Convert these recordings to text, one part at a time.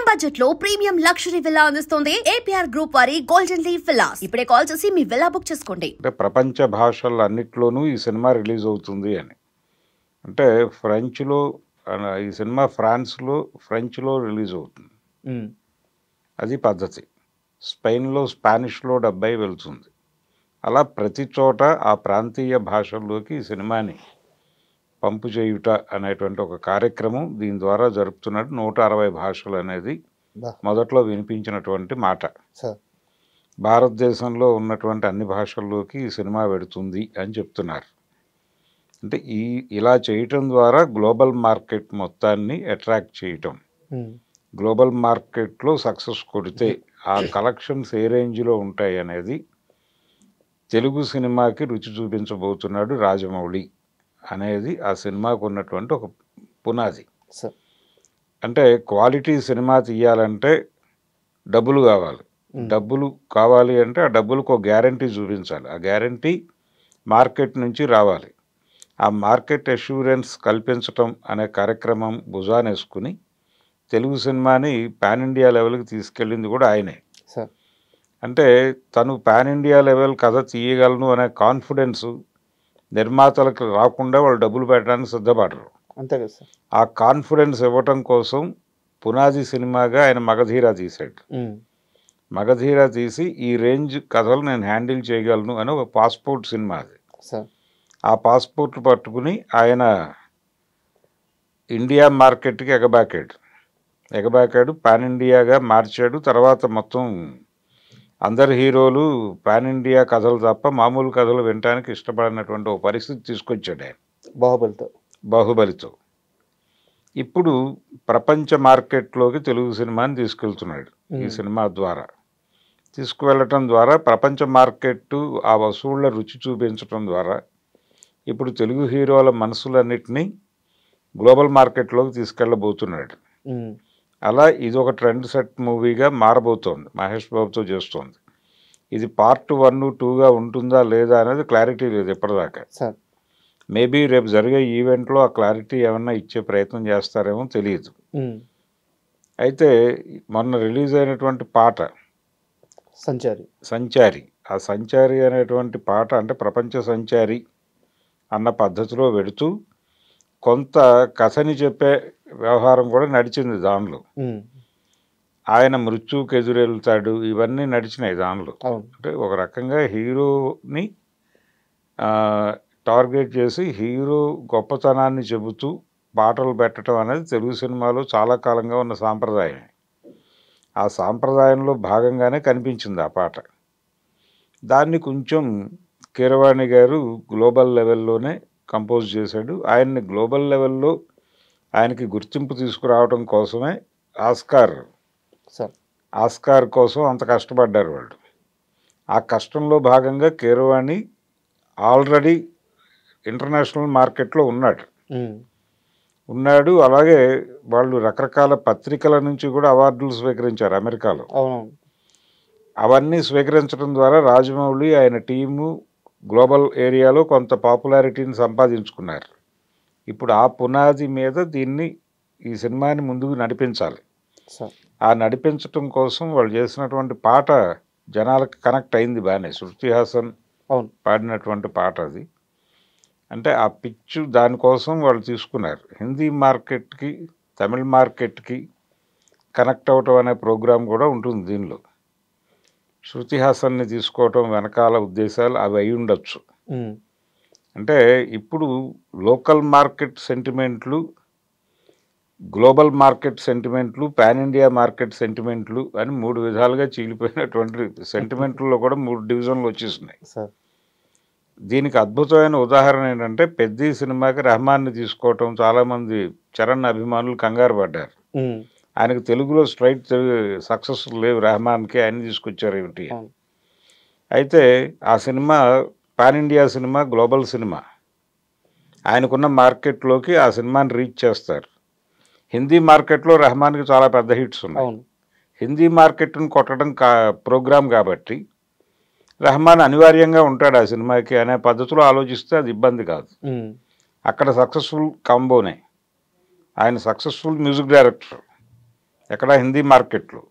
Medium budget లో premium luxury villa అందిస్తుంది APR group వారి గోల్డెన్ లీఫ్ విల్లాస్. ఇప్పుడే కాల్ చేసి మీ విల్లా బుక్ చేసుకోండి. అంటే ప్రపంచ భాషలన్నిట్లోనూ ఈ సినిమా రిలీజ్ అవుతుంది అని అంటే ఫ్రెంచ్లో ఈ సినిమా ఫ్రెంచ్లో రిలీజ్ అవుతుంది. అది పద్ధతి. స్పెయిన్లో స్పానిష్లో డబ్బై వెళ్తుంది. అలా ప్రతి చోట ఆ ప్రాంతీయ భాషల్లోకి ఈ సినిమాని పంపు చేయుట అనేటువంటి ఒక కార్యక్రమం దీని ద్వారా జరుపుతున్నట్టు 160 భాషలు అనేది మొదట్లో వినిపించినటువంటి మాట. భారతదేశంలో ఉన్నటువంటి అన్ని భాషల్లోకి ఈ సినిమా పెడుతుంది అని చెప్తున్నారు. అంటే ఇలా చేయటం ద్వారా గ్లోబల్ మార్కెట్ మొత్తాన్ని అట్రాక్ట్ చేయటం, గ్లోబల్ మార్కెట్లో సక్సెస్ కొడితే ఆ కలెక్షన్స్ ఏ రేంజ్లో ఉంటాయి అనేది తెలుగు సినిమాకి రుచి చూపించబోతున్నాడు రాజమౌళి అనేది ఆ సినిమాకు ఉన్నటువంటి ఒక పునాది. అంటే క్వాలిటీ సినిమా తీయాలంటే డబ్బులు కావాలి అంటే ఆ డబ్బులకు ఒక గ్యారంటీ చూపించాలి. ఆ గ్యారంటీ మార్కెట్ నుంచి రావాలి. ఆ మార్కెట్ అష్యూరెన్స్ కల్పించటం అనే కార్యక్రమం భుజానేసుకుని తెలుగు సినిమాని పాన్ ఇండియా లెవెల్కి తీసుకెళ్ళింది కూడా ఆయనే. అంటే తను పాన్ ఇండియా లెవెల్ కథ తీయగలను అనే కాన్ఫిడెన్స్ నిర్మాతలకు రాకుండా వాళ్ళు డబ్బులు పెట్టడానికి సిద్ధపడరు. అంతే కదా సార్. ఆ కాన్ఫిడెన్స్ ఇవ్వటం కోసం పునాది సినిమాగా ఆయన మగధీర తీశాడు. మగధీర తీసి ఈ రేంజ్ కథలు నేను హ్యాండిల్ చేయగలను అని ఒక పాస్పోర్ట్ సినిమా అది. ఆ పాస్పోర్ట్ పట్టుకుని ఆయన ఇండియా మార్కెట్కి ఎగబాకాడు, పాన్ ఇండియాగా మార్చాడు. తర్వాత మొత్తం అందరు హీరోలు పాన్ ఇండియా కథలు తప్ప మామూలు కథలు వినడానికి ఇష్టపడినటువంటి ఒక పరిస్థితి తీసుకొచ్చాడు ఆయన బాహుబలితో. ఇప్పుడు ప్రపంచ మార్కెట్లోకి తెలుగు సినిమాని తీసుకెళ్తున్నాడు. ఈ సినిమా ద్వారా తీసుకువెళ్ళటం ద్వారా ప్రపంచ మార్కెట్ ఆ వసూళ్ల రుచి చూపించడం ద్వారా ఇప్పుడు తెలుగు హీరోల మనసులన్నిటినీ గ్లోబల్ మార్కెట్లోకి తీసుకెళ్ళబోతున్నాడు. అలా ఇది ఒక ట్రెండ్ సెట్ మూవీగా మారబోతోంది. మహేష్ బాబుతో చేస్తోంది. ఇది పార్ట్ 1, 2గా ఉంటుందా లేదా అనేది క్లారిటీ లేదు ఇప్పటిదాకా. మేబీ రేపు జరిగే ఈవెంట్లో ఆ క్లారిటీ ఏమన్నా ఇచ్చే ప్రయత్నం చేస్తారేమో తెలియదు. అయితే మొన్న రిలీజ్ అయినటువంటి పాట సంచారి, ఆ సంచారి అనేటువంటి పాట అంటే ప్రపంచ సంచారి అన్న పద్ధతిలో పెడుతూ కొంత కథని చెప్పే వ్యవహారం కూడా నడిచింది దానిలో. ఆయన మృత్యువుకి ఎదురెళ్తాడు, ఇవన్నీ నడిచినాయి దానిలో. అంటే ఒక రకంగా హీరోని టార్గెట్ చేసి హీరో గొప్పతనాన్ని చెబుతూ పాటలు పెట్టడం అనేది తెలుగు సినిమాలో చాలా కాలంగా ఉన్న సాంప్రదాయం. ఆ సాంప్రదాయంలో భాగంగానే కనిపించింది ఆ పాట. దాన్ని కొంచెం కీరవాణి గారు గ్లోబల్ లెవెల్లోనే కంపోజ్ చేశాడు. ఆయన్ని గ్లోబల్ లెవెల్లో ఆయనకి గుర్తింపు తీసుకురావడం కోసమే ఆస్కార్ కోసం అంత కష్టపడ్డారు వాళ్ళు. ఆ కష్టంలో భాగంగా కీరవాణి ఆల్రెడీ ఇంటర్నేషనల్ మార్కెట్లో ఉన్నాడు. అలాగే వాళ్ళు రకరకాల పత్రికల నుంచి కూడా అవార్డులు స్వీకరించారు అమెరికాలో. అవన్నీ స్వీకరించడం ద్వారా రాజమౌళి ఆయన టీము గ్లోబల్ ఏరియాలో కొంత పాపులారిటీని సంపాదించుకున్నారు. ఇప్పుడు ఆ పునాది మీద ఈ సినిమాని ముందుకు నడిపించాలి. ఆ నడిపించటం కోసం వాళ్ళు చేసినటువంటి పాట జనాలకు కనెక్ట్ అయింది బాగానే. శృతి హాసన్ పాడినటువంటి పాట అది. అంటే ఆ పిచ్చు దానికోసం వాళ్ళు తీసుకున్నారు. హిందీ మార్కెట్కి, తమిళ మార్కెట్కి కనెక్ట్ అవటం అనే ప్రోగ్రాం కూడా ఉంటుంది దీనిలో. శృతి హాసన్ని తీసుకోవటం వెనకాల ఉద్దేశాలు అవి అయి ఉండొచ్చు. అంటే ఇప్పుడు లోకల్ మార్కెట్ సెంటిమెంట్లు, గ్లోబల్ మార్కెట్ సెంటిమెంట్లు, పాన్ ఇండియా మార్కెట్ సెంటిమెంట్లు అని 3 విధాలుగా చీలిపోయినటువంటి సెంటిమెంట్లలో కూడా 3 డివిజన్లు వచ్చేసినాయి. దీనికి అద్భుతమైన ఉదాహరణ ఏంటంటే పెద్ద సినిమాకి రెహమాన్ని తీసుకోవటం. చాలామంది చరణ్ అభిమానులు కంగారు పడ్డారు. ఆయనకు తెలుగులో స్ట్రైట్ సక్సెస్ లేవు రెహమాన్కి, ఆయన తీసుకొచ్చారు ఏమిటి. అయితే ఆ cinema pan India cinema, global cinema. ఆయనకున్న మార్కెట్లోకి ఆ సినిమాని రీచ్ చేస్తారు. హిందీ మార్కెట్లో రెహమాన్కి చాలా పెద్ద హిట్స్ ఉన్నాయి. హిందీ మార్కెట్ను కొట్టడం ప్రోగ్రాం కాబట్టి రెహమాన్ అనివార్యంగా ఉంటాడు ఆ సినిమాకి అనే పద్ధతిలో ఆలోచిస్తే అది ఇబ్బంది కాదు. అక్కడ సక్సెస్ఫుల్ కాంబోనే. ఆయన సక్సెస్ఫుల్ మ్యూజిక్ డైరెక్టర్, ఎక్కడ హిందీ మార్కెట్లో.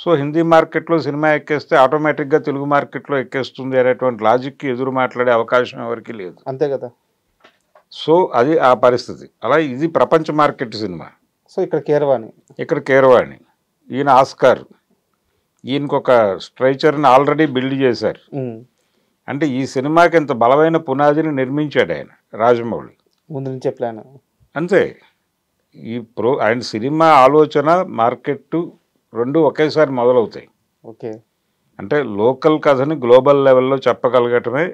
సో హిందీ మార్కెట్లో సినిమా ఎక్కేస్తే ఆటోమేటిక్గా తెలుగు మార్కెట్లో ఎక్కేస్తుంది అనేటువంటి లాజిక్కి ఎదురు మాట్లాడే అవకాశం ఎవరికి లేదు. అంతే కదా. సో అది ఆ పరిస్థితి. అలా ఇది ప్రపంచ మార్కెట్ సినిమా. సో ఇక్కడ కీరవాణి ఈయన ఆస్కార్, ఈయనకు ఒక స్ట్రైచర్ని ఆల్రెడీ బిల్డ్ చేశారు. అంటే ఈ సినిమాకి ఇంత బలమైన పునాదిని నిర్మించాడు ఆయన రాజమౌళి ముందు నుంచే ప్లాన్. అంతే. ఆయన సినిమా ఆలోచన మార్కెట్ రెండు ఒకేసారి మొదలవుతాయి. ఓకే. అంటే లోకల్ కథని గ్లోబల్ లెవెల్లో చెప్పగలగటమే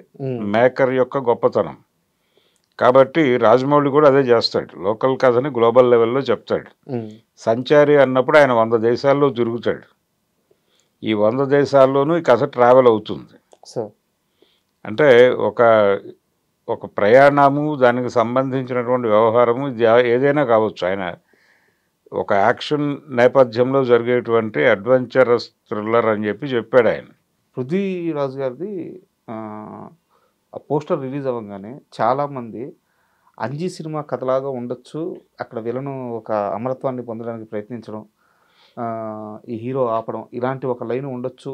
మేకర్ యొక్క గొప్పతనం. కాబట్టి రాజమౌళి కూడా అదే చేస్తాడు, లోకల్ కథని గ్లోబల్ లెవెల్లో చెప్తాడు. సంచారి అన్నప్పుడు ఆయన 100 దేశాల్లో తిరుగుతాడు. ఈ 100 దేశాల్లోనూ ఈ కథ ట్రావెల్ అవుతుంది. అంటే ఒక ప్రయాణము, దానికి సంబంధించినటువంటి వ్యవహారము ఏదైనా కావచ్చు. ఆయన ఒక యాక్షన్ నేపథ్యంలో జరిగేటువంటి అడ్వెంచరస్ థ్రిల్లర్ అని చెప్పాడు ఆయన. పృథ్వీరాజ్ గారిది ఆ పోస్టర్ రిలీజ్ అవ్వగానే చాలామంది అంజీ సినిమా కథలాగా ఉండొచ్చు, అక్కడ విలను ఒక అమరత్వాన్ని పొందడానికి ప్రయత్నించడం, ఈ హీరో ఆపడం, ఇలాంటి ఒక లైన్ ఉండొచ్చు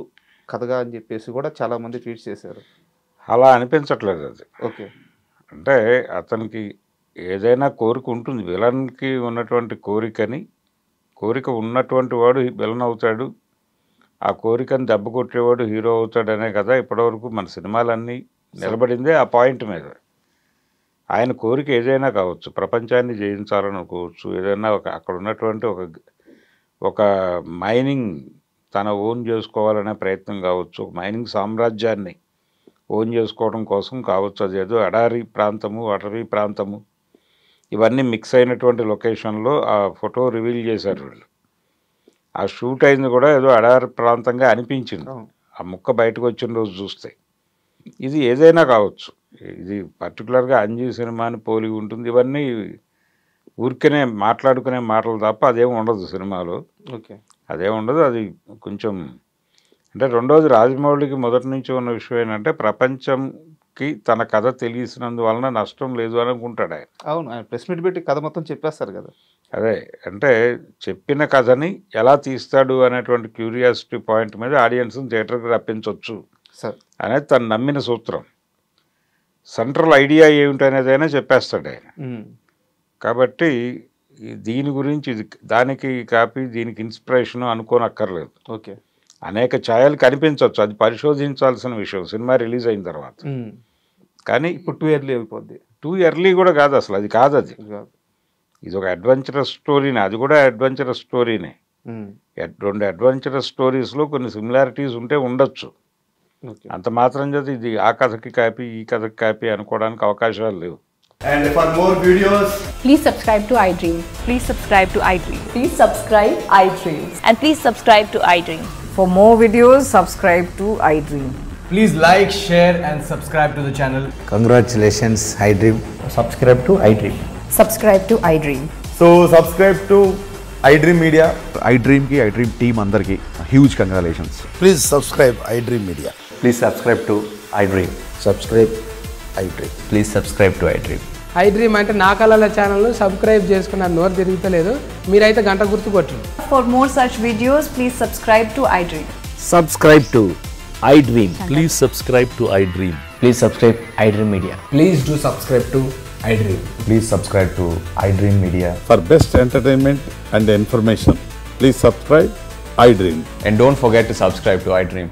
కథగా అని చెప్పేసి కూడా చాలామంది ట్వీట్ చేశారు. అలా అనిపించట్లేదు అది. ఓకే. అంటే అతనికి ఏదైనా కోరిక ఉంటుంది, విలన్కి ఉన్నటువంటి కోరిక ఉన్నటువంటి వాడు విలన్ అవుతాడు, ఆ కోరికను దెబ్బ కొట్టేవాడు హీరో అవుతాడనే కదా ఇప్పటివరకు మన సినిమాలన్నీ నిలబడిందే ఆ పాయింట్ మీద. ఆయన కోరిక ఏదైనా కావచ్చు, ప్రపంచాన్ని జయించాలని అనుకోవచ్చు, ఏదైనా అక్కడ ఉన్నటువంటి ఒక మైనింగ్ తన ఓన్ చేసుకోవాలనే ప్రయత్నం కావచ్చు, ఒక మైనింగ్ సామ్రాజ్యాన్ని ఓన్ చేసుకోవడం కోసం కావచ్చు, అదేదో అడవి ప్రాంతము ఇవన్నీ మిక్స్ అయినటువంటి లొకేషన్లో ఆ ఫోటో రివీల్ చేశారు వీళ్ళు. ఆ షూట్ అయింది కూడా ఏదో అడవి ప్రాంతంగా అనిపించింది ఆ ముక్క బయటకు వచ్చిన రోజు చూస్తే. ఇది ఏదైనా కావచ్చు, ఇది పర్టికులర్గా అంజీ సినిమాని పోలి ఉంటుంది. ఇవన్నీ ఊరికనే మాట్లాడుకునే మాటలు తప్ప అదేం ఉండదు సినిమాలో. ఓకే. అదేం ఉండదు. అది కొంచెం అంటే రెండోది రాజమౌళికి మొదటి నుంచి ఉన్న విషయం ఏంటంటే ప్రపంచంకి తన కథ తెలిసినందువలన నష్టం లేదు అని అనుకుంటాడు ఆయన. అవును, ఆయన ప్రెస్ మీట్ పెట్టి కథ మొత్తం చెప్పేస్తారు కదా. అదే అంటే చెప్పిన కథని ఎలా తీస్తాడు అనేటువంటి క్యూరియాసిటీ పాయింట్ మీద ఆడియన్స్ని థియేటర్కి రప్పించవచ్చు అనేది తను నమ్మిన సూత్రం. సెంట్రల్ ఐడియా ఏమిటనేదైనా చెప్పేస్తాడు ఆయన. కాబట్టి దీని గురించి దానికి కాపీ దీనికి ఇన్స్పిరేషను అనుకోనక్కర్లేదు. ఓకే. అనేక ఛాయలు కనిపించవచ్చు, అది పరిశోధించాల్సిన విషయం సినిమా రిలీజ్ అయిన తర్వాత. కానీ ఇప్పుడు 2 ఇయర్లీ అయిపోద్ది. 2 ఇయర్లీ కూడా కాదు అసలు, అది కాదు. అది ఇది ఒక అడ్వెంచరస్ స్టోరీనే, అది కూడా అడ్వెంచరస్ స్టోరీనే. 2 అడ్వెంచరస్ స్టోరీస్లో కొన్ని సిమిలారిటీస్ ఉంటే ఉండొచ్చు, అంత మాత్రం చేత ఇది ఆ కథకి కాపీ ఈ కథకి కాపీ అనుకోవడానికి అవకాశాలు లేవు. And for more videos, please subscribe to iDream. Please subscribe to iDream. Please subscribe iDream. And please subscribe to iDream. For more videos, subscribe to iDream. please like, share and subscribe to the channel. Congratulations, iDream. Subscribe to iDream. Subscribe to iDream. So subscribe to iDream Media. iDream ki iDream team andarki huge congratulations. Please subscribe iDream Media. Please subscribe to iDream. Subscribe iDream. Please subscribe to iDream. iDream అంటే నా కళల channel subscribe చేసుకున్న నోరు తిరుగుతలేదు, మీరైతే గంట గుర్తు కొట్టండి. For more such videos, please subscribe to iDream. Subscribe to iDream. Please subscribe to iDream. Please subscribe iDream Media. Please do subscribe to iDream. Please subscribe to iDream Media. For best entertainment and information, please subscribe iDream. And don't forget to subscribe to iDream.